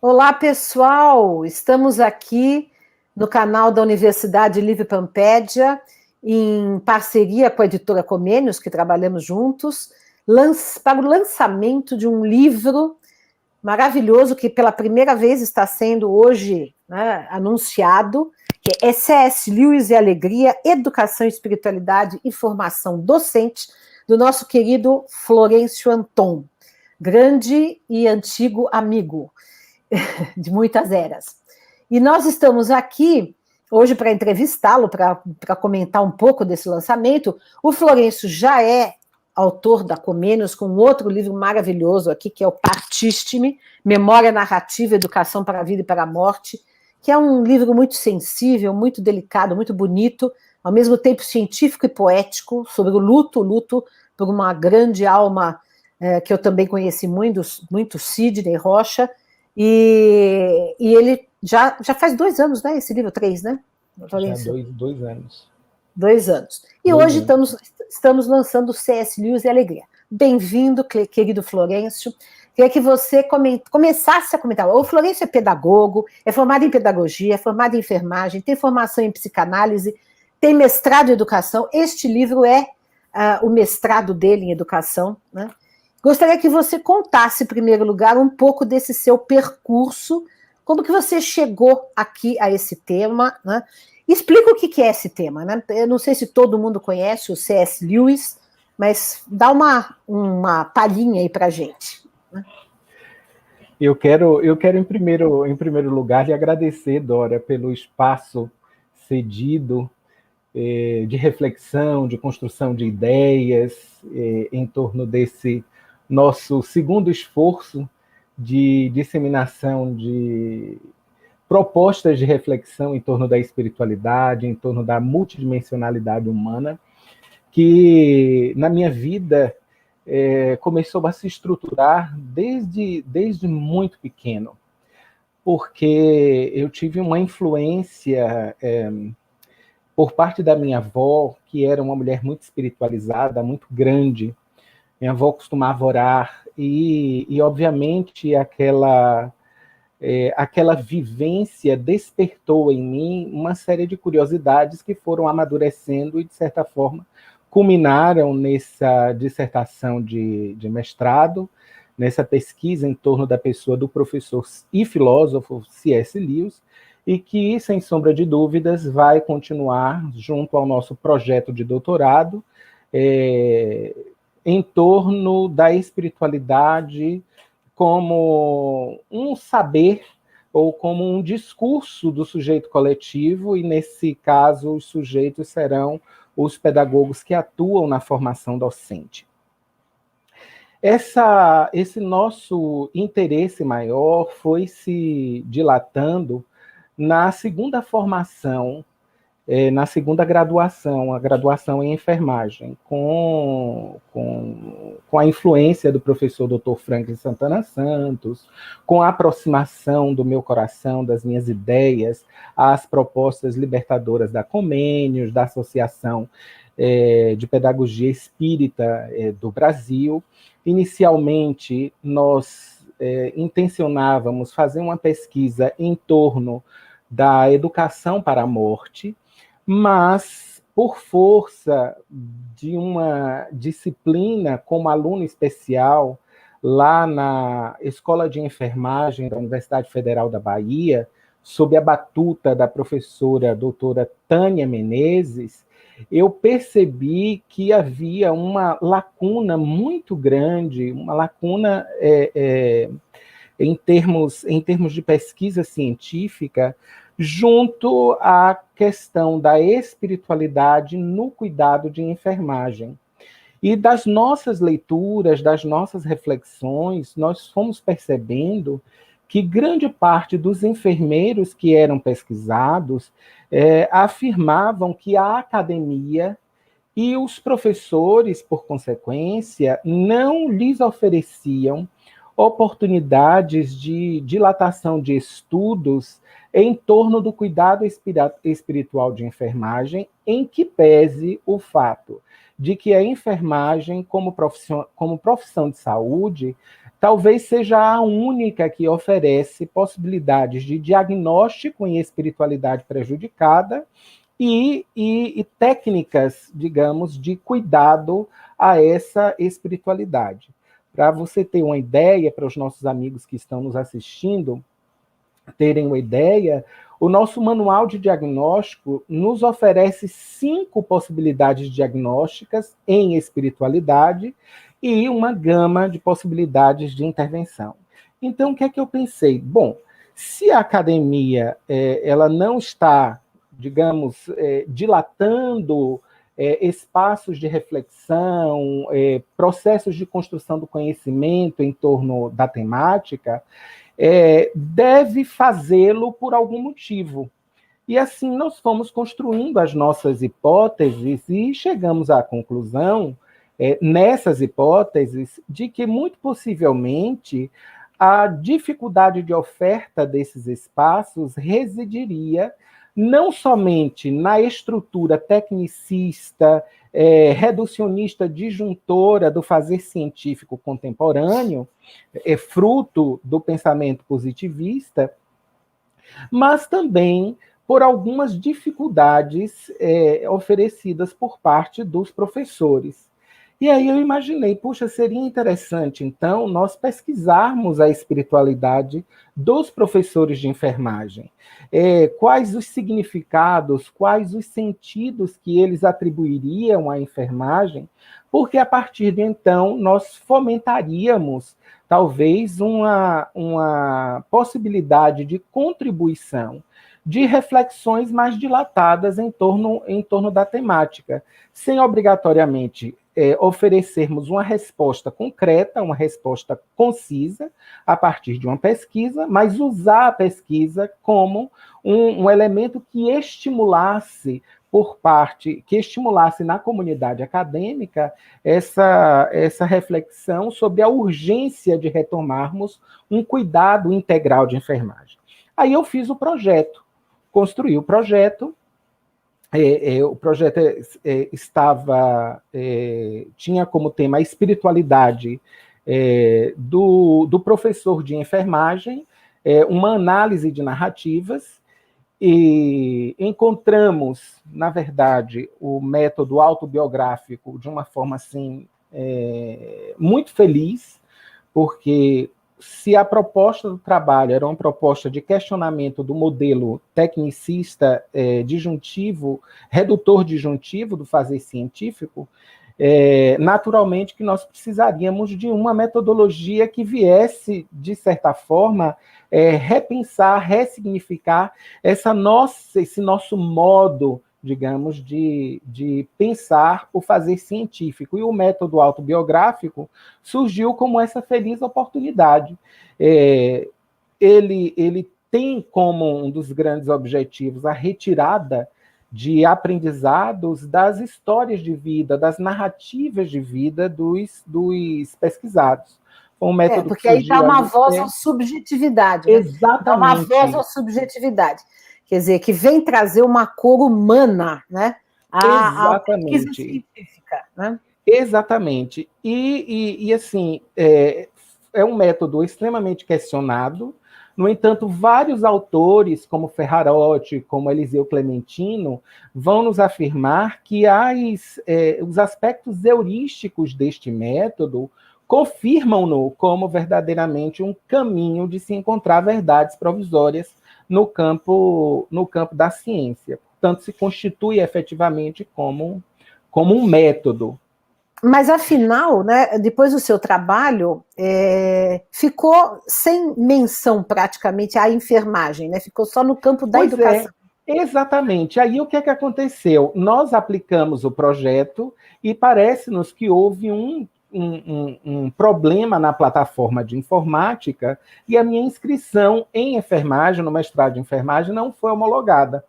Olá, pessoal! Estamos aqui no canal da Universidade Livre Pampédia, em parceria com a editora Comênios, que trabalhamos juntos, para o lançamento de um livro maravilhoso que pela primeira vez está sendo hoje, né, anunciado, que é C.S. Lewis e Alegria, Educação, Espiritualidade e Formação Docente, do nosso querido Florencio Anton, grande e antigo amigo de muitas eras. E nós estamos aqui hoje para entrevistá-lo, para comentar um pouco desse lançamento. O Florencio já é autor da Comênios, com outro livro maravilhoso aqui, que é o Partiste-me, Memória Narrativa, Educação para a Vida e para a Morte, que é um livro muito sensível, muito delicado, muito bonito, ao mesmo tempo científico e poético, sobre o luto por uma grande alma que eu também conheci muito, Sidney Rocha, e ele já faz 2 anos, né? Esse livro, 3, né? Já 2 anos. 2 anos. E hoje estamos lançando o C.S. Lewis e Alegria. Bem-vindo, querido Florencio. Queria que você começasse a comentar. O Florencio é pedagogo, é formado em pedagogia, é formado em enfermagem, tem formação em psicanálise, tem mestrado em educação. Este livro é o mestrado dele em educação, né? Gostaria que você contasse, em primeiro lugar, um pouco desse seu percurso, como que você chegou aqui a esse tema, né? Explica o que é esse tema, né? Eu não sei se todo mundo conhece o C.S. Lewis, mas dá uma palhinha aí para a gente. Né? Eu quero em primeiro lugar, lhe agradecer, Dora, pelo espaço cedido de reflexão, de construção de ideias em torno desse nosso segundo esforço de disseminação de propostas de reflexão em torno da espiritualidade, em torno da multidimensionalidade humana, que na minha vida começou a se estruturar desde muito pequeno, porque eu tive uma influência por parte da minha avó, que era uma mulher muito espiritualizada, muito grande. Minha avó costumava orar e obviamente, aquela vivência despertou em mim uma série de curiosidades que foram amadurecendo e, de certa forma, culminaram nessa dissertação de mestrado, nessa pesquisa em torno da pessoa do professor e filósofo C.S. Lewis, e que, sem sombra de dúvidas, vai continuar junto ao nosso projeto de doutorado em torno da espiritualidade como um saber ou como um discurso do sujeito coletivo, e, nesse caso, os sujeitos serão os pedagogos que atuam na formação docente. Esse nosso interesse maior foi se dilatando na segunda formação, na segunda graduação, a graduação em enfermagem, com a influência do professor Dr. Franklin Santana Santos, com a aproximação do meu coração, das minhas ideias, às propostas libertadoras da Comênios, da Associação de Pedagogia Espírita do Brasil. Inicialmente, nós intencionávamos fazer uma pesquisa em torno da educação para a morte, mas, por força de uma disciplina como aluno especial, lá na Escola de Enfermagem da Universidade Federal da Bahia, sob a batuta da professora doutora Tânia Menezes, eu percebi que havia uma lacuna muito grande, uma lacuna em termos de pesquisa científica, junto à questão da espiritualidade no cuidado de enfermagem. E das nossas leituras, das nossas reflexões, nós fomos percebendo que grande parte dos enfermeiros que eram pesquisados afirmavam que a academia e os professores, por consequência, não lhes ofereciam oportunidades de dilatação de estudos em torno do cuidado espiritual de enfermagem, em que pese o fato de que a enfermagem, como profissão de saúde, talvez seja a única que oferece possibilidades de diagnóstico em espiritualidade prejudicada e técnicas, digamos, de cuidado a essa espiritualidade. Para você ter uma ideia, para os nossos amigos que estão nos assistindo terem uma ideia, o nosso manual de diagnóstico nos oferece 5 possibilidades diagnósticas em espiritualidade e uma gama de possibilidades de intervenção. Então, o que é que eu pensei? Bom, se a academia ela não está, digamos, dilatando espaços de reflexão, processos de construção do conhecimento em torno da temática, deve fazê-lo por algum motivo. E assim nós fomos construindo as nossas hipóteses e chegamos à conclusão, nessas hipóteses, de que muito possivelmente a dificuldade de oferta desses espaços residiria não somente na estrutura tecnicista, reducionista, disjuntora do fazer científico contemporâneo, fruto do pensamento positivista, mas também por algumas dificuldades oferecidas por parte dos professores. E aí eu imaginei, puxa, seria interessante, então, nós pesquisarmos a espiritualidade dos professores de enfermagem. Quais os significados, quais os sentidos que eles atribuiriam à enfermagem, porque a partir de então nós fomentaríamos talvez uma possibilidade de contribuição, de reflexões mais dilatadas em torno da temática, sem obrigatoriamente oferecermos uma resposta concreta, uma resposta concisa, a partir de uma pesquisa, mas usar a pesquisa como um elemento que estimulasse na comunidade acadêmica essa reflexão sobre a urgência de retomarmos um cuidado integral de enfermagem. Aí eu fiz o projeto, construí o projeto. O projeto tinha como tema a espiritualidade do professor de enfermagem, uma análise de narrativas, e encontramos, na verdade, o método autobiográfico de uma forma assim, muito feliz, porque se a proposta do trabalho era uma proposta de questionamento do modelo tecnicista disjuntivo, redutor disjuntivo do fazer científico, naturalmente que nós precisaríamos de uma metodologia que viesse, de certa forma, repensar, ressignificar esse nosso modo, digamos, de pensar o fazer científico. E o método autobiográfico surgiu como essa feliz oportunidade. Ele tem como um dos grandes objetivos a retirada de aprendizados das histórias de vida, das narrativas de vida dos pesquisados. Foi um método porque aí dá uma voz à subjetividade. Né? Exatamente. Dá uma voz à subjetividade. Quer dizer, que vem trazer uma cor humana, né? À pesquisa científica. Né? Exatamente. E assim, é um método extremamente questionado. No entanto, vários autores, como Ferrarotti, como Eliseu Clementino, vão nos afirmar que os aspectos heurísticos deste método confirmam-no como verdadeiramente um caminho de se encontrar verdades provisórias no campo da ciência. Portanto, se constitui efetivamente como um método. Mas, afinal, né, depois do seu trabalho, ficou sem menção praticamente à enfermagem, né? Ficou só no campo da educação. Exatamente. Aí o que é que aconteceu? Nós aplicamos o projeto e parece-nos que houve um problema na plataforma de informática e a minha inscrição em enfermagem, no mestrado de enfermagem, não foi homologada.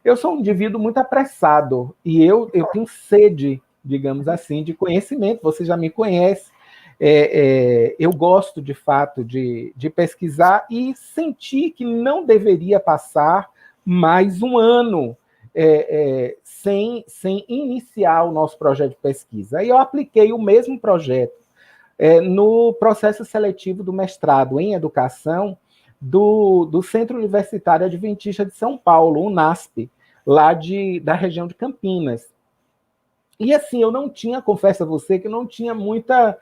Eu sou um indivíduo muito apressado e eu tenho sede, digamos assim, de conhecimento. Você já me conhece. Eu gosto, de fato, de pesquisar e senti que não deveria passar mais um ano sem iniciar o nosso projeto de pesquisa. Aí eu apliquei o mesmo projeto no processo seletivo do mestrado em educação do Centro Universitário Adventista de São Paulo, UNASP, lá da região de Campinas. E assim, eu não tinha, confesso a você, que eu não tinha muita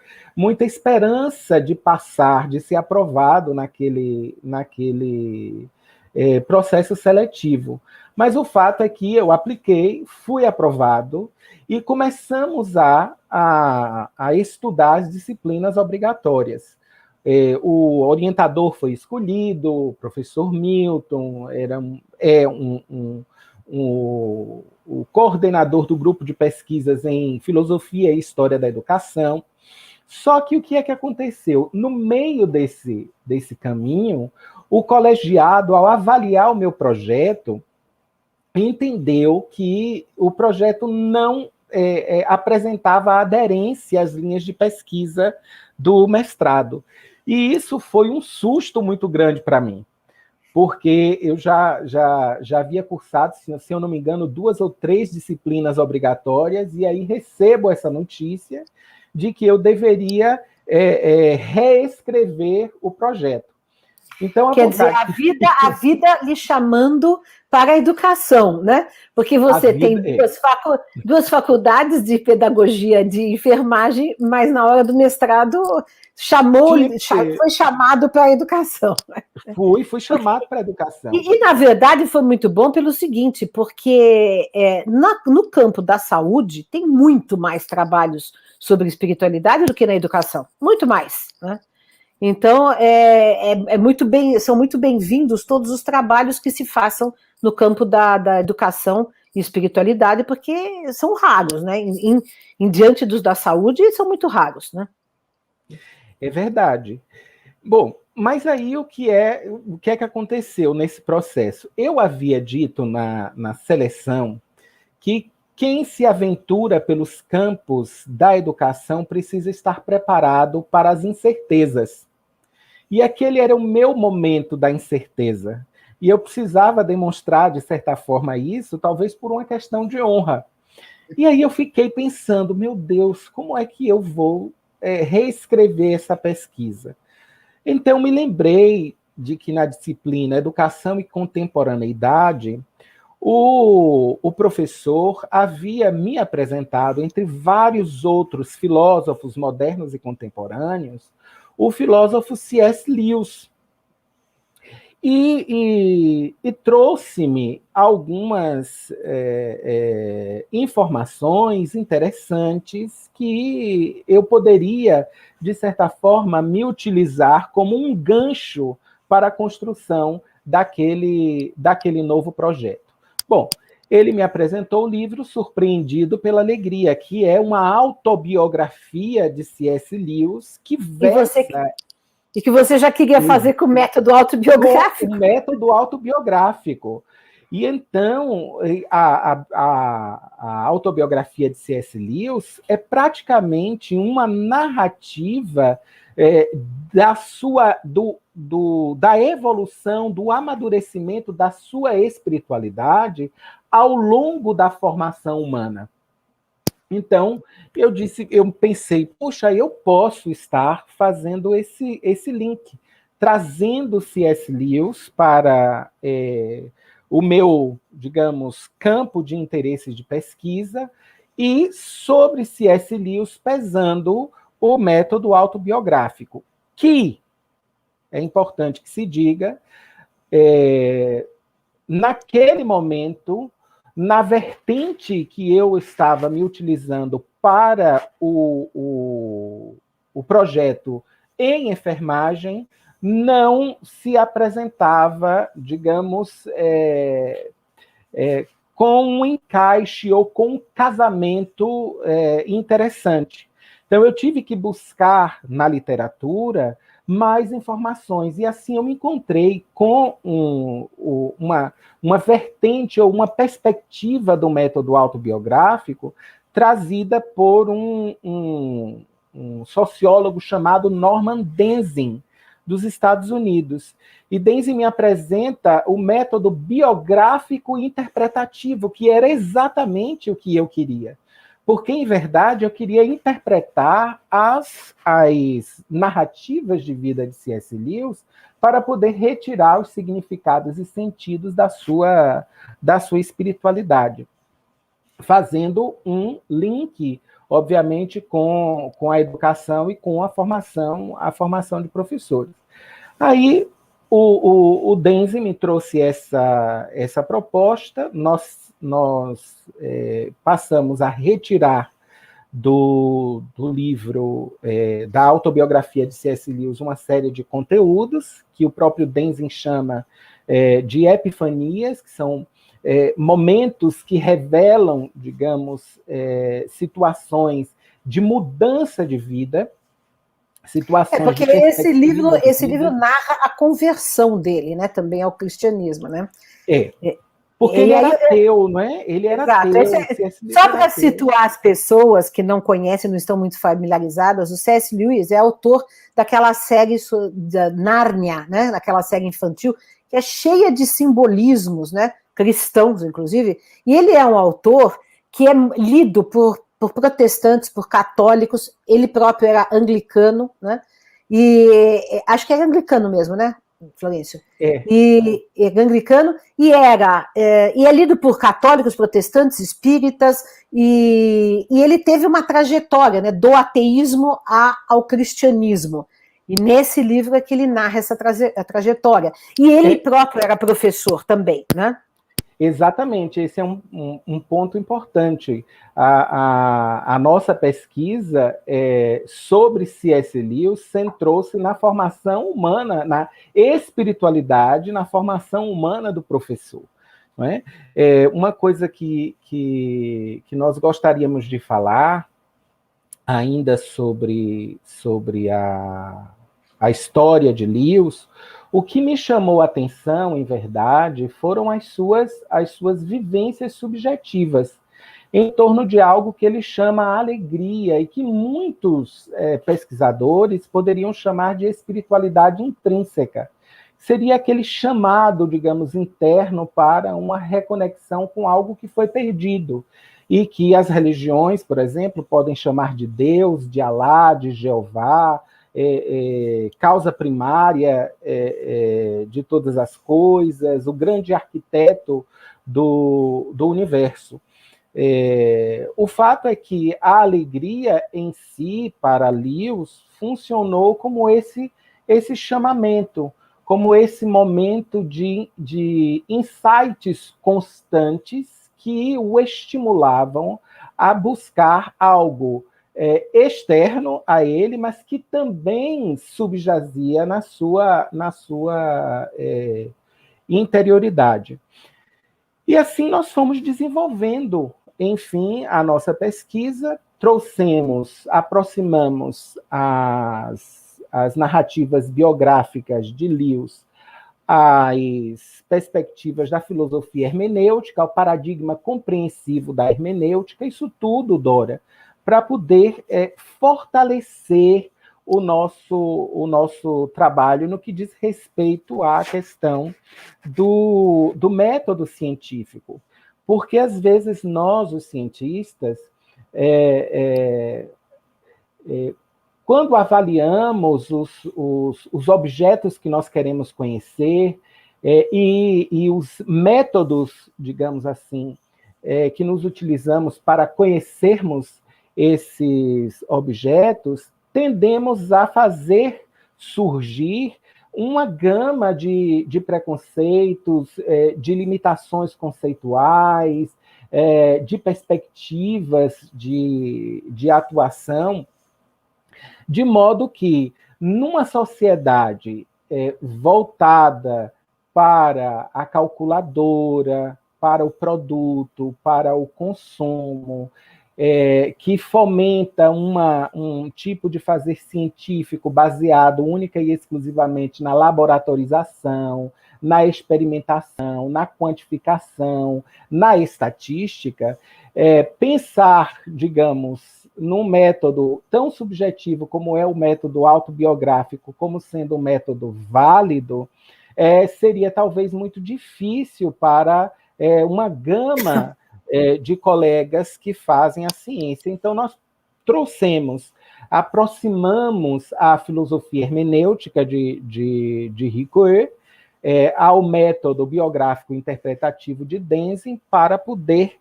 esperança de passar, de ser aprovado naquele processo seletivo. Mas o fato é que eu apliquei, fui aprovado, e começamos a estudar as disciplinas obrigatórias. O orientador foi escolhido, o professor Milton, o coordenador do grupo de pesquisas em Filosofia e História da Educação. Só que o que é que aconteceu? No meio desse caminho, o colegiado, ao avaliar o meu projeto, entendeu que o projeto não apresentava aderência às linhas de pesquisa do mestrado. E isso foi um susto muito grande para mim, porque eu já havia cursado, se eu não me engano, 2 ou 3 disciplinas obrigatórias, e aí recebo essa notícia de que eu deveria reescrever o projeto. Então, quer dizer, a vida lhe chamando para a educação, né? Porque você tem duas faculdades de pedagogia, de enfermagem, mas na hora do mestrado foi chamado para a educação. Fui chamado para a educação. E, na verdade, foi muito bom pelo seguinte, porque no campo da saúde tem muito mais trabalhos sobre espiritualidade do que na educação. Muito mais, né? Então, são muito bem-vindos todos os trabalhos que se façam no campo da educação e espiritualidade, porque são raros, né? Em diante dos da saúde, são muito raros, né? É verdade. Bom, mas aí o que é que aconteceu nesse processo? Eu havia dito na seleção que quem se aventura pelos campos da educação precisa estar preparado para as incertezas. E aquele era o meu momento da incerteza. E eu precisava demonstrar, de certa forma, isso, talvez por uma questão de honra. E aí eu fiquei pensando, meu Deus, como é que eu vou reescrever essa pesquisa? Então me lembrei de que na disciplina Educação e Contemporaneidade, o professor havia me apresentado, entre vários outros filósofos modernos e contemporâneos, o filósofo C.S. Lewis. E trouxe-me algumas informações interessantes que eu poderia, de certa forma, me utilizar como um gancho para a construção daquele novo projeto. Bom, ele me apresentou o livro Surpreendido pela Alegria, que é uma autobiografia de C.S. Lewis que versa... E que você já queria fazer com o método autobiográfico. Com o método autobiográfico. E então, a autobiografia de C.S. Lewis é praticamente uma narrativa da evolução, do amadurecimento da sua espiritualidade ao longo da formação humana. Então, eu pensei, puxa, eu posso estar fazendo esse link, trazendo C.S. Lewis para o meu, digamos, campo de interesse de pesquisa e sobre C.S. Lewis pesando o método autobiográfico, que é importante que se diga, naquele momento, na vertente que eu estava me utilizando para o projeto em enfermagem, não se apresentava, digamos, com um encaixe ou com um casamento interessante. Então, eu tive que buscar na literatura mais informações, e assim eu me encontrei com uma vertente ou uma perspectiva do método autobiográfico trazida por um sociólogo chamado Norman Denzin, dos Estados Unidos. E Denzin me apresenta o método biográfico interpretativo, que era exatamente o que eu queria. porque, em verdade, eu queria interpretar as narrativas de vida de C.S. Lewis para poder retirar os significados e sentidos da sua espiritualidade, fazendo um link, obviamente, com a educação e com a formação de professores. Aí, o Denzi me trouxe essa proposta, nós passamos a retirar do livro, da autobiografia de C.S. Lewis, uma série de conteúdos, que o próprio Denzi chama de epifanias, que são momentos que revelam, digamos, situações de mudança de vida, situações porque de esse livro vida. narra a conversão dele, né, também ao cristianismo, né? Porque ele era ateu, não é? Ele era ateu. Só para situar as pessoas que não conhecem, não estão muito familiarizadas, o C.S. Lewis é autor daquela série da Nárnia, né? Daquela série infantil, que é cheia de simbolismos, né? Cristãos, inclusive, e ele é um autor que é lido por protestantes, por católicos, ele próprio era anglicano, né? E acho que era anglicano mesmo, né, Florencio? E anglicano, e é lido por católicos, protestantes, espíritas, e ele teve uma trajetória, né, do ateísmo ao cristianismo. E nesse livro é que ele narra essa trajetória. E ele próprio era professor também, né? Exatamente, esse é um ponto importante. A nossa pesquisa sobre C.S. Lewis centrou-se na formação humana, na espiritualidade, na formação humana do professor. Não é? Uma coisa que nós gostaríamos de falar ainda sobre a história de Lewis. O que me chamou a atenção, em verdade, foram as suas vivências subjetivas em torno de algo que ele chama alegria e que muitos pesquisadores poderiam chamar de espiritualidade intrínseca. Seria aquele chamado, digamos, interno para uma reconexão com algo que foi perdido e que as religiões, por exemplo, podem chamar de Deus, de Alá, de Jeová, causa primária de todas as coisas, o grande arquiteto do universo. O fato é que a alegria em si, para Lewis, funcionou como esse chamamento, como esse momento de insights constantes que o estimulavam a buscar algo externo a ele, mas que também subjazia na sua interioridade. E assim nós fomos desenvolvendo, enfim, a nossa pesquisa, aproximamos as narrativas biográficas de Lewis às perspectivas da filosofia hermenêutica, ao paradigma compreensivo da hermenêutica, isso tudo, Dora, para poder fortalecer o nosso trabalho no que diz respeito à questão do método científico. Porque, às vezes, nós, os cientistas, quando avaliamos os objetos que nós queremos conhecer e os métodos, digamos assim, que nos utilizamos para conhecermos esses objetos, tendemos a fazer surgir uma gama de preconceitos, de limitações conceituais, de perspectivas de atuação, de modo que, numa sociedade voltada para a calculadora, para o produto, para o consumo, que fomenta um tipo de fazer científico baseado única e exclusivamente na laboratorização, na experimentação, na quantificação, na estatística, pensar, digamos, num método tão subjetivo como é o método autobiográfico, como sendo um método válido, seria talvez muito difícil para uma gama de colegas que fazem a ciência. Então, nós aproximamos a filosofia hermenêutica de Ricoeur ao método biográfico interpretativo de Denzin para poder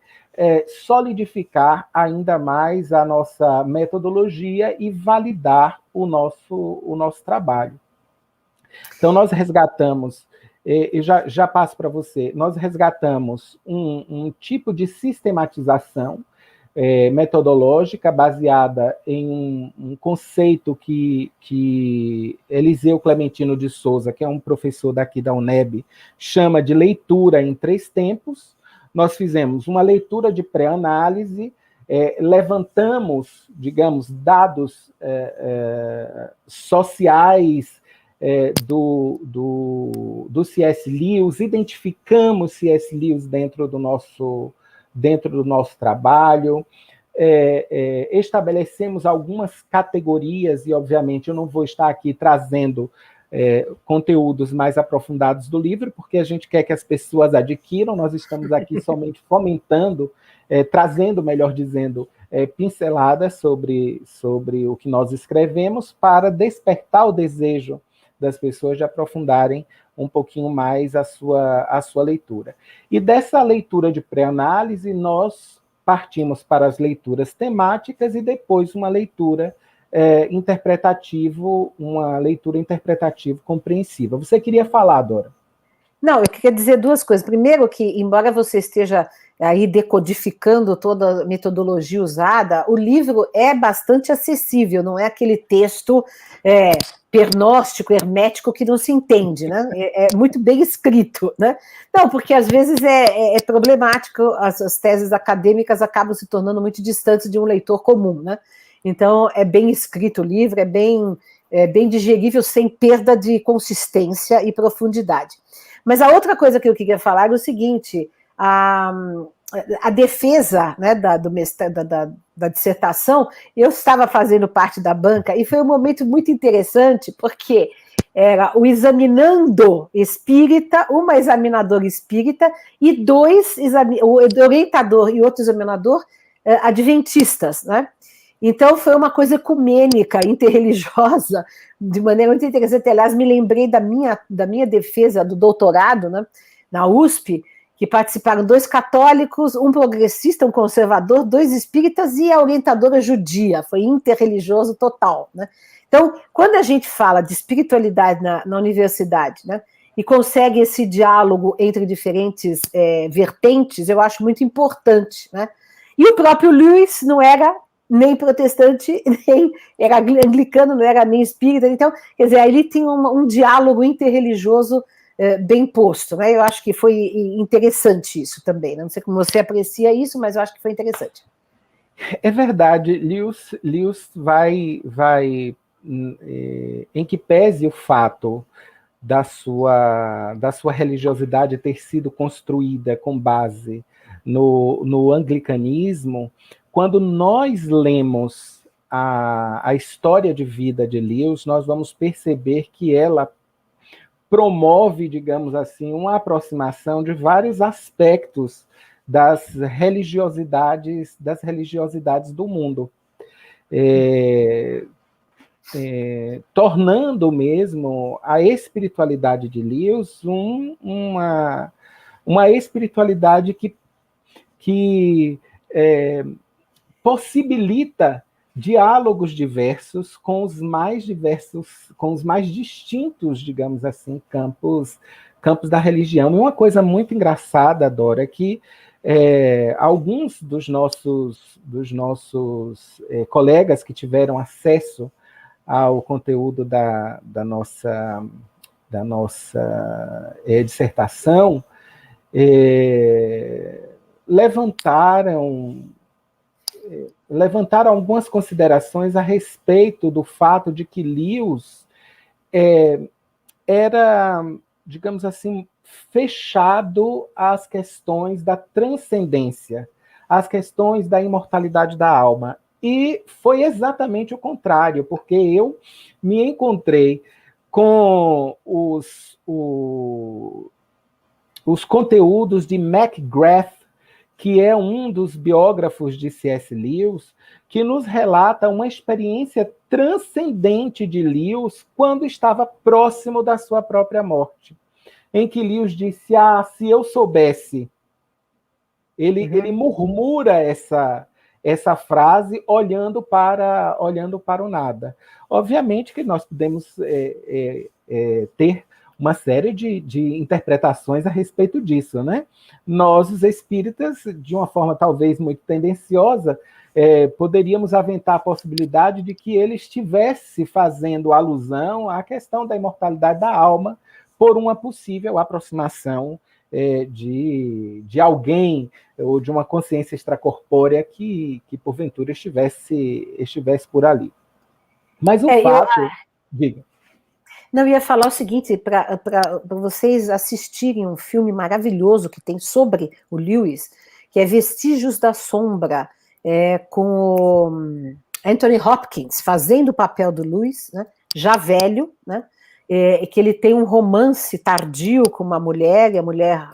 solidificar ainda mais a nossa metodologia e validar o nosso trabalho. Então, nós resgatamos, e já passo para você, nós resgatamos um tipo de sistematização metodológica baseada em um conceito que Eliseu Clementino de Souza, que é um professor daqui da UNEB, chama de leitura em 3 tempos. Nós fizemos uma leitura de pré-análise, levantamos, digamos, dados sociais do C.S. Lewis, identificamos C.S. Lewis dentro do nosso trabalho, estabelecemos algumas categorias, e obviamente eu não vou estar aqui trazendo conteúdos mais aprofundados do livro, porque a gente quer que as pessoas adquiram, nós estamos aqui somente fomentando, trazendo, melhor dizendo, pinceladas sobre o que nós escrevemos para despertar o desejo das pessoas de aprofundarem um pouquinho mais a sua leitura. E dessa leitura de pré-análise, nós partimos para as leituras temáticas e depois uma leitura uma leitura interpretativa compreensiva. Você queria falar, Dora? Não, eu queria dizer 2 coisas. Primeiro que, embora você esteja aí decodificando toda a metodologia usada, o livro é bastante acessível, não é aquele texto pernóstico, hermético, que não se entende, né? É muito bem escrito, né? Não, porque às vezes é problemático, as teses acadêmicas acabam se tornando muito distantes de um leitor comum, né? Então, é bem escrito o livro, é bem digerível, sem perda de consistência e profundidade. Mas a outra coisa que eu queria falar é o seguinte: a defesa, né, da dissertação, eu estava fazendo parte da banca e foi um momento muito interessante, porque era o examinando espírita, uma examinadora espírita e 2, o orientador e outro examinador adventistas, né? Então foi uma coisa ecumênica, interreligiosa, de maneira muito interessante. Aliás, me lembrei da minha defesa do doutorado, né, na USP, que participaram 2 católicos, um progressista, um conservador, 2 espíritas e a orientadora judia. Foi interreligioso total, né? Então, quando a gente fala de espiritualidade na universidade, né, e consegue esse diálogo entre diferentes vertentes, eu acho muito importante, né? E o próprio Lewis não era nem protestante, nem era anglicano, não era nem espírita. Então, quer dizer, aí ele tem um diálogo interreligioso bem posto, né? Eu acho que foi interessante isso também. Não sei como você aprecia isso, mas eu acho que foi interessante. É verdade, Lewis vai em que pese o fato da sua religiosidade ter sido construída com base no anglicanismo. Quando nós lemos a história de vida de Lewis, nós vamos perceber que ela promove, digamos assim, uma aproximação de vários aspectos das religiosidades do mundo, tornando mesmo a espiritualidade de Lewis uma espiritualidade que possibilita diálogos diversos com os mais distintos, digamos assim, campos da religião. E uma coisa muito engraçada, Dora, é que alguns dos nossos colegas que tiveram acesso ao conteúdo da nossa dissertação levantaram algumas considerações a respeito do fato de que Lewis era, digamos assim, fechado às questões da transcendência, às questões da imortalidade da alma. E foi exatamente o contrário, porque eu me encontrei com os conteúdos de McGrath, que é um dos biógrafos de C.S. Lewis, que nos relata uma experiência transcendente de Lewis quando estava próximo da sua própria morte, em que Lewis disse: se eu soubesse. Ele murmura essa frase olhando para o nada. Obviamente que nós podemos ter uma série de interpretações a respeito disso, né? Nós, os espíritas, de uma forma talvez muito tendenciosa, poderíamos aventar a possibilidade de que ele estivesse fazendo alusão à questão da imortalidade da alma por uma possível aproximação de alguém ou de uma consciência extracorpórea que porventura estivesse por ali. Mas o fato... Diga. Não, eu ia falar o seguinte, para vocês assistirem um filme maravilhoso que tem sobre o Lewis, que é Vestígios da Sombra, com o Anthony Hopkins fazendo o papel do Lewis, né, já velho, né, que ele tem um romance tardio com uma mulher, e a mulher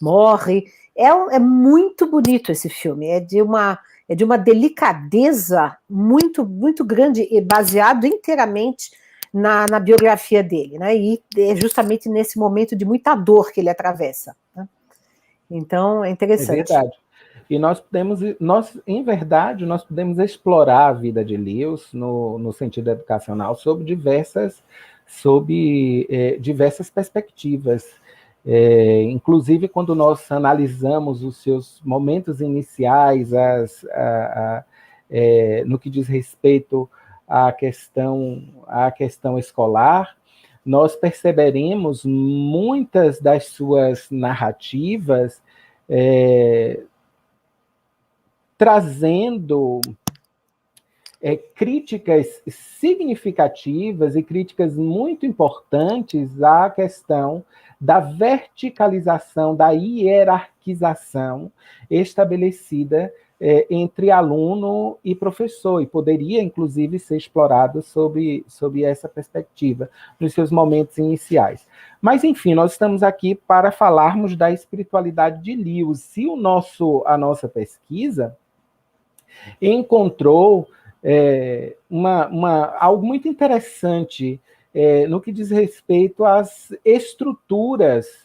morre. É muito bonito esse filme, é de uma delicadeza muito, muito grande, e baseado inteiramente na biografia dele, né? E é justamente nesse momento de muita dor que ele atravessa, né? Então, é interessante. É verdade. E em verdade, nós podemos explorar a vida de Lewis no sentido educacional sob diversas perspectivas. Inclusive, quando nós analisamos os seus momentos iniciais, no que diz respeito à questão escolar, nós perceberemos muitas das suas narrativas trazendo críticas significativas e críticas muito importantes à questão da verticalização, da hierarquização estabelecida entre aluno e professor, e poderia, inclusive, ser explorado sob essa perspectiva, nos seus momentos iniciais. Mas, enfim, nós estamos aqui para falarmos da espiritualidade de Lewis. Se a nossa pesquisa encontrou algo muito interessante no que diz respeito às estruturas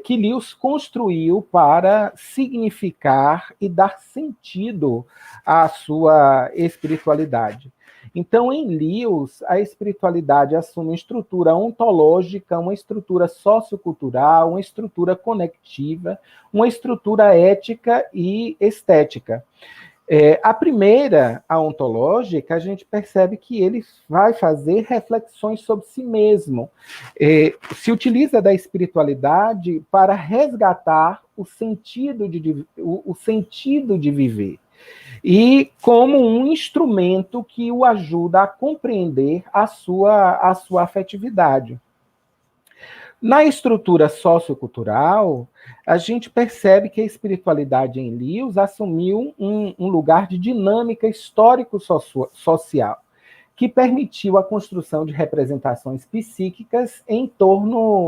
que Lewis construiu para significar e dar sentido à sua espiritualidade. Então, em Lewis, a espiritualidade assume uma estrutura ontológica, uma estrutura sociocultural, uma estrutura conectiva, uma estrutura ética e estética. A primeira, a ontológica, a gente percebe que ele vai fazer reflexões sobre si mesmo. Se utiliza da espiritualidade para resgatar o sentido de viver. E como um instrumento que o ajuda a compreender a sua afetividade. Na estrutura sociocultural, a gente percebe que a espiritualidade em Lewis assumiu um lugar de dinâmica histórico-social, que permitiu a construção de representações psíquicas em torno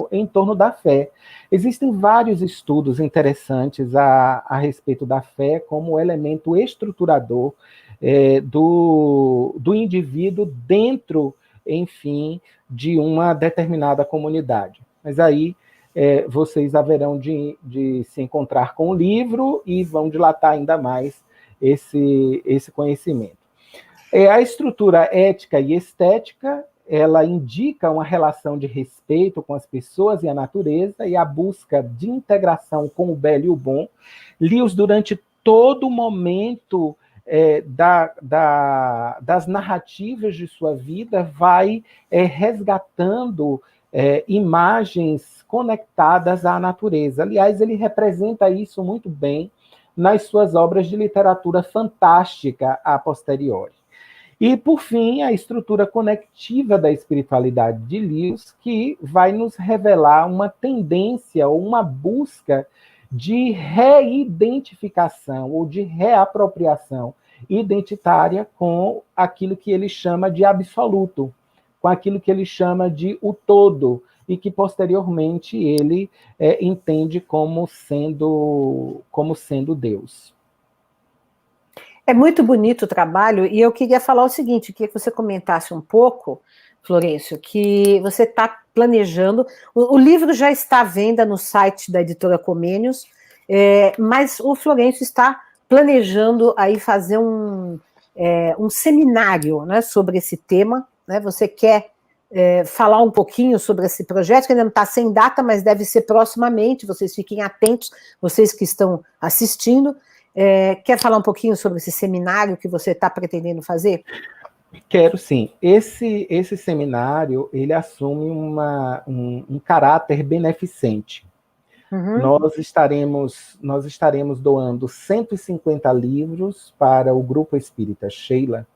da fé. Existem vários estudos interessantes a respeito da fé como elemento estruturador do indivíduo dentro, enfim, de uma determinada comunidade. Mas aí vocês haverão de se encontrar com o livro e vão dilatar ainda mais esse conhecimento. A estrutura ética e estética, ela indica uma relação de respeito com as pessoas e a natureza e a busca de integração com o belo e o bom. Lewis, durante todo o momento das narrativas de sua vida, vai resgatando imagens conectadas à natureza. Aliás, ele representa isso muito bem nas suas obras de literatura fantástica a posteriori. E, por fim, a estrutura conectiva da espiritualidade de Lewis, que vai nos revelar uma tendência ou uma busca de reidentificação ou de reapropriação identitária com aquilo que ele chama de absoluto, com aquilo que ele chama de o todo, e que posteriormente ele entende como sendo Deus. É muito bonito o trabalho, e eu queria falar o seguinte, queria que você comentasse um pouco, Florencio, que você está planejando, o livro já está à venda no site da editora Comênios, mas o Florencio está planejando aí fazer um seminário, né, sobre esse tema, né? Você quer falar um pouquinho sobre esse projeto, que ainda não está sem data, mas deve ser proximamente, vocês fiquem atentos, vocês que estão assistindo. Quer falar um pouquinho sobre esse seminário que você está pretendendo fazer? Quero sim. Esse seminário, ele assume um caráter beneficente. Uhum. Nós estaremos doando 150 livros para o Grupo Espírita Sheila,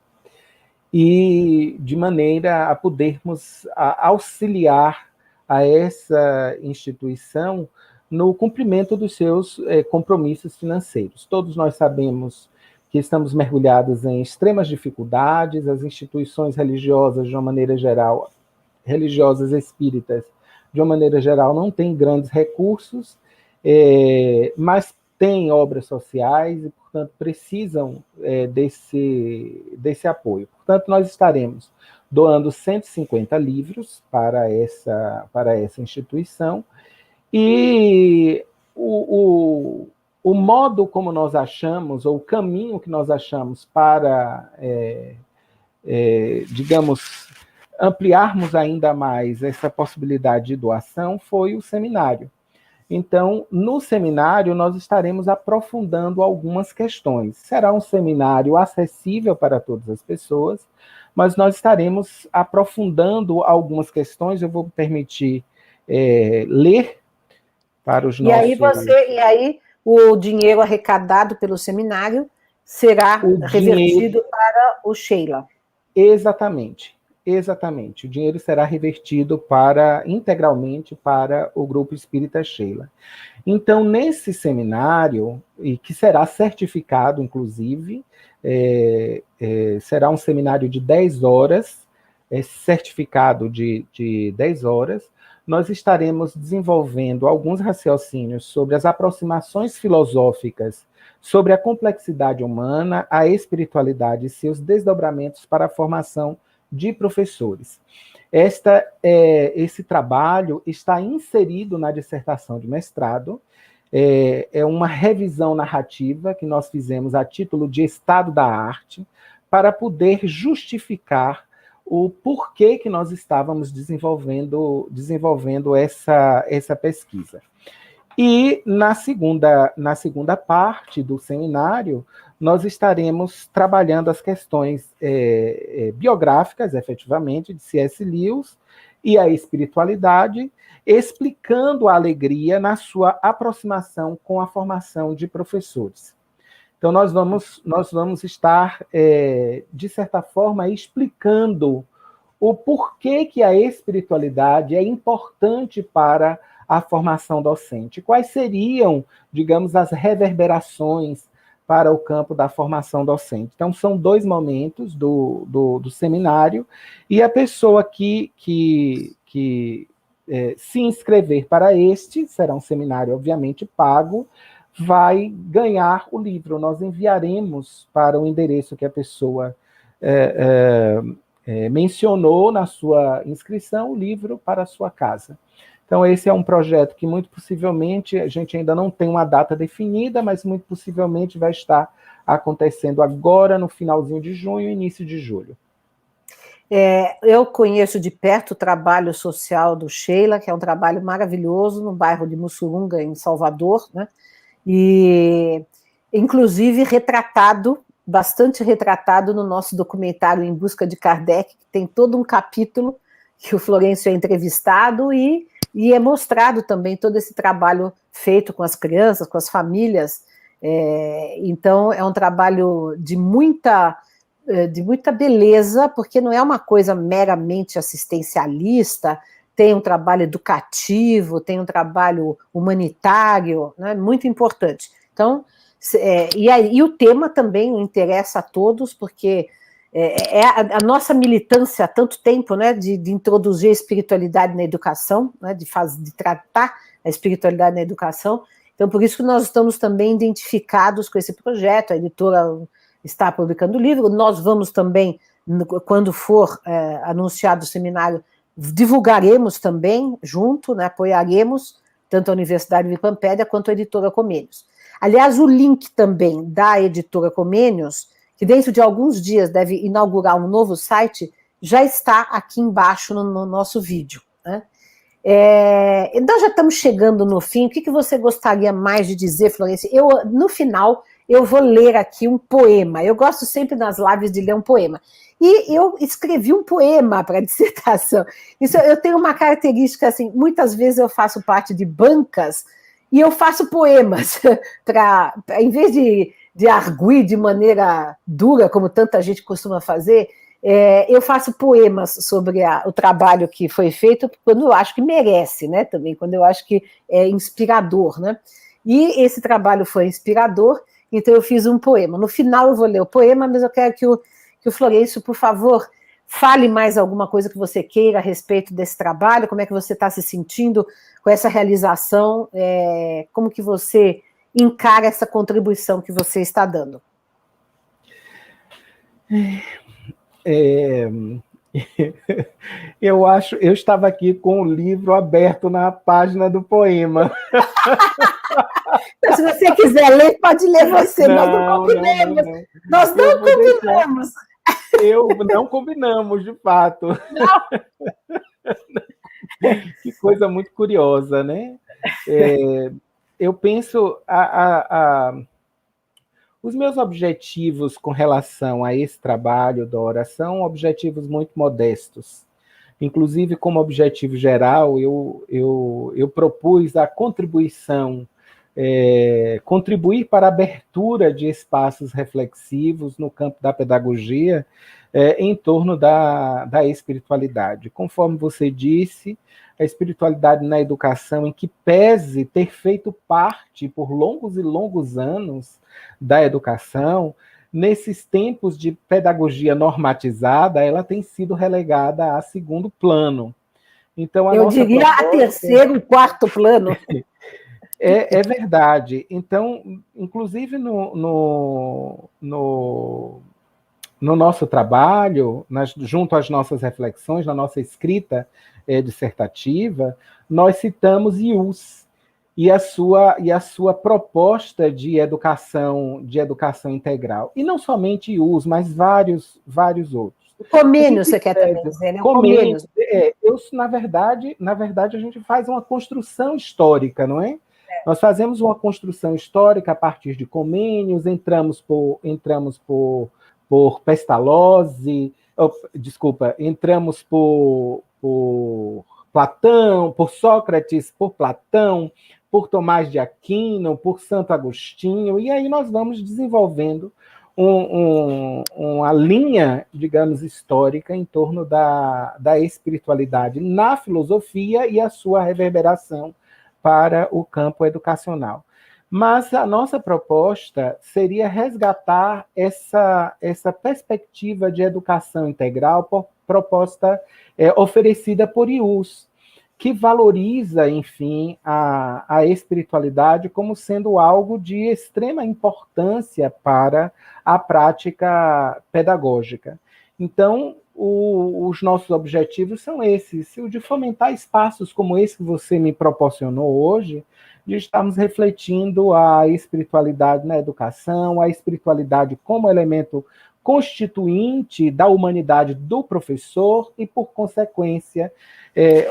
e de maneira a podermos auxiliar a essa instituição no cumprimento dos seus compromissos financeiros. Todos nós sabemos que estamos mergulhados em extremas dificuldades, as instituições religiosas, de uma maneira geral, religiosas espíritas, de uma maneira geral, não têm grandes recursos, mas têm obras sociais e, portanto, precisam desse apoio. Portanto, nós estaremos doando 150 livros para essa instituição, e o modo como nós achamos, ou o caminho que nós achamos para, digamos, ampliarmos ainda mais essa possibilidade de doação foi o seminário. Então, no seminário, nós estaremos aprofundando algumas questões. Será um seminário acessível para todas as pessoas, mas nós estaremos aprofundando algumas questões. Eu vou me permitir ler para os nossos... E aí o dinheiro arrecadado pelo seminário será revertido para o Sheila. Exatamente. Exatamente. O dinheiro será revertido integralmente para o Grupo Espírita Sheila. Então, nesse seminário, e que será certificado, inclusive, será um seminário de 10 horas, certificado de 10 horas, nós estaremos desenvolvendo alguns raciocínios sobre as aproximações filosóficas sobre a complexidade humana, a espiritualidade e seus desdobramentos para a formação de professores. Esse trabalho está inserido na dissertação de mestrado, é uma revisão narrativa que nós fizemos a título de estado da arte, para poder justificar o porquê que nós estávamos desenvolvendo essa pesquisa. E na segunda parte do seminário, nós estaremos trabalhando as questões biográficas, efetivamente, de C.S. Lewis e a espiritualidade, explicando a alegria na sua aproximação com a formação de professores. Então, nós vamos estar, de certa forma, explicando o porquê que a espiritualidade é importante para a formação docente. Quais seriam, digamos, as reverberações para o campo da formação docente? Então, são 2 momentos do seminário, e a pessoa que se inscrever para este, será um seminário, obviamente, pago, vai ganhar o livro. Nós enviaremos para o endereço que a pessoa mencionou na sua inscrição o livro para a sua casa. Então, esse é um projeto que, muito possivelmente, a gente ainda não tem uma data definida, mas muito possivelmente vai estar acontecendo agora, no finalzinho de junho, início de julho. Eu conheço de perto o trabalho social do Sheila, que é um trabalho maravilhoso, no bairro de Mussurunga, em Salvador, né? E, inclusive, bastante retratado no nosso documentário Em Busca de Kardec, que tem todo um capítulo que o Florencio é entrevistado e é mostrado também todo esse trabalho feito com as crianças, com as famílias. Então, é um trabalho de muita beleza, porque não é uma coisa meramente assistencialista, tem um trabalho educativo, tem um trabalho humanitário, né, muito importante. Então, e o tema também interessa a todos, porque a nossa militância há tanto tempo, né, de introduzir a espiritualidade na educação, né, de tratar a espiritualidade na educação. Então, por isso que nós estamos também identificados com esse projeto. A editora está publicando o livro. Nós vamos também, quando for anunciado o seminário, divulgaremos também junto, né, apoiaremos tanto a Universidade de Pampédia quanto a editora Comênios. Aliás, o link também da editora Comênios, que dentro de alguns dias deve inaugurar um novo site, já está aqui embaixo no nosso vídeo, né? Nós já estamos chegando no fim. O que você gostaria mais de dizer, Florência? No final, eu vou ler aqui um poema. Eu gosto sempre nas lives de ler um poema. E eu escrevi um poema para a dissertação. Eu tenho uma característica, assim, muitas vezes eu faço parte de bancas e eu faço poemas, em vez de arguir de maneira dura, como tanta gente costuma fazer, eu faço poemas sobre o trabalho que foi feito quando eu acho que merece, né, também, quando eu acho que é inspirador, né? E esse trabalho foi inspirador, então eu fiz um poema. No final eu vou ler o poema, mas eu quero que o Florencio, por favor, fale mais alguma coisa que você queira a respeito desse trabalho, como é que você está se sentindo com essa realização, como que você encara essa contribuição que você está dando. Eu estava aqui com o livro aberto na página do poema. Então, se você quiser ler, pode ler você. Nós não combinamos. Nós não combinamos. Não combinamos, de fato. Não. Que coisa muito curiosa, né? Eu penso... Os meus objetivos com relação a esse trabalho, Dora, são objetivos muito modestos. Inclusive, como objetivo geral, eu propus a contribuição, contribuir para a abertura de espaços reflexivos no campo da pedagogia em torno da espiritualidade. Conforme você disse, a espiritualidade na educação, em que pese ter feito parte por longos e longos anos da educação, nesses tempos de pedagogia normatizada, ela tem sido relegada a segundo plano. Então, eu diria a terceiro e quarto plano. É verdade. Então, inclusive no nosso trabalho, junto às nossas reflexões, na nossa escrita dissertativa, nós citamos IUS e a sua proposta de educação integral. E não somente IUS, mas vários outros. Comênios, você quer também dizer, né? Comênios. Na verdade, a gente faz uma construção histórica, não é? Nós fazemos uma construção histórica a partir de Comênios, entramos por Pestalozzi, entramos por Platão, por Sócrates, por Platão, por Tomás de Aquino, por Santo Agostinho, e aí nós vamos desenvolvendo uma linha, digamos, histórica em torno da espiritualidade na filosofia e a sua reverberação para o campo educacional. Mas a nossa proposta seria resgatar essa perspectiva de educação integral proposta oferecida por IUS, que valoriza, enfim, a espiritualidade como sendo algo de extrema importância para a prática pedagógica. Então, os nossos objetivos são esses, o de fomentar espaços como esse que você me proporcionou hoje, de estarmos refletindo a espiritualidade na educação, a espiritualidade como elemento constituinte da humanidade do professor e, por consequência,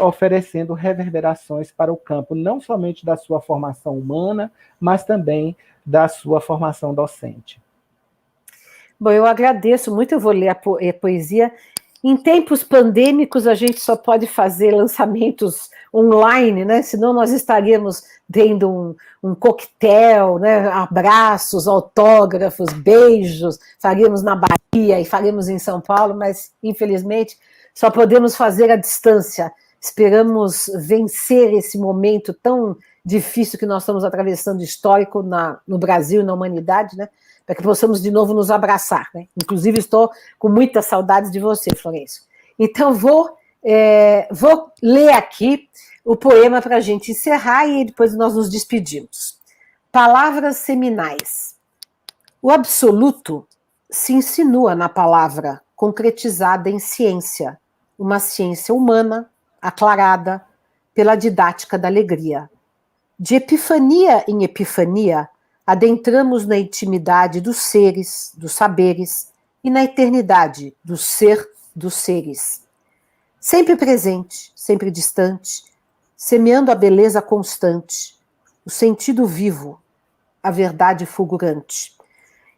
oferecendo reverberações para o campo, não somente da sua formação humana, mas também da sua formação docente. Bom, eu agradeço muito, eu vou ler a poesia. Em tempos pandêmicos, a gente só pode fazer lançamentos online, né? Senão nós estaríamos tendo um coquetel, né? Abraços, autógrafos, beijos, faríamos na Bahia e faríamos em São Paulo, mas, infelizmente, só podemos fazer à distância. Esperamos vencer esse momento tão difícil que nós estamos atravessando, histórico no Brasil e na humanidade, né? para que possamos de novo nos abraçar, né? Inclusive, estou com muitas saudades de você, Florencio. Então, vou ler aqui o poema para a gente encerrar e depois nós nos despedimos. Palavras seminais. O absoluto se insinua na palavra, concretizada em ciência, uma ciência humana, aclarada pela didática da alegria. De epifania em epifania, adentramos na intimidade dos seres, dos saberes, e na eternidade do ser dos seres. Sempre presente, sempre distante, semeando a beleza constante, o sentido vivo, a verdade fulgurante.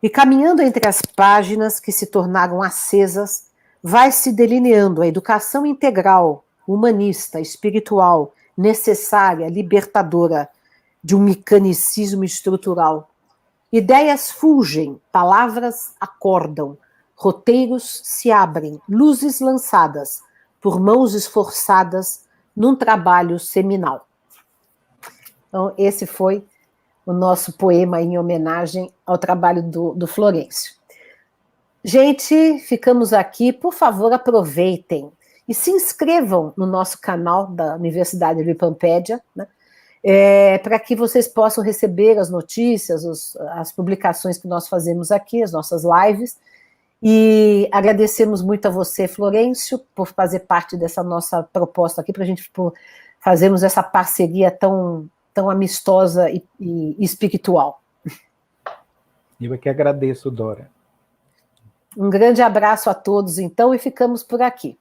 E caminhando entre as páginas que se tornaram acesas, vai se delineando a educação integral, humanista, espiritual, necessária, libertadora, de um mecanicismo estrutural. Ideias fulgem, palavras acordam, roteiros se abrem, luzes lançadas por mãos esforçadas num trabalho seminal. Então, esse foi o nosso poema em homenagem ao trabalho do Florencio. Gente, ficamos aqui. Por favor, aproveitem e se inscrevam no nosso canal da Universidade de Pampédia, né? Para que vocês possam receber as notícias, as publicações que nós fazemos aqui, as nossas lives. E agradecemos muito a você, Florencio, por fazer parte dessa nossa proposta aqui, para a gente fazermos essa parceria tão amistosa e espiritual. Eu é que agradeço, Dora. Um grande abraço a todos, então, e ficamos por aqui.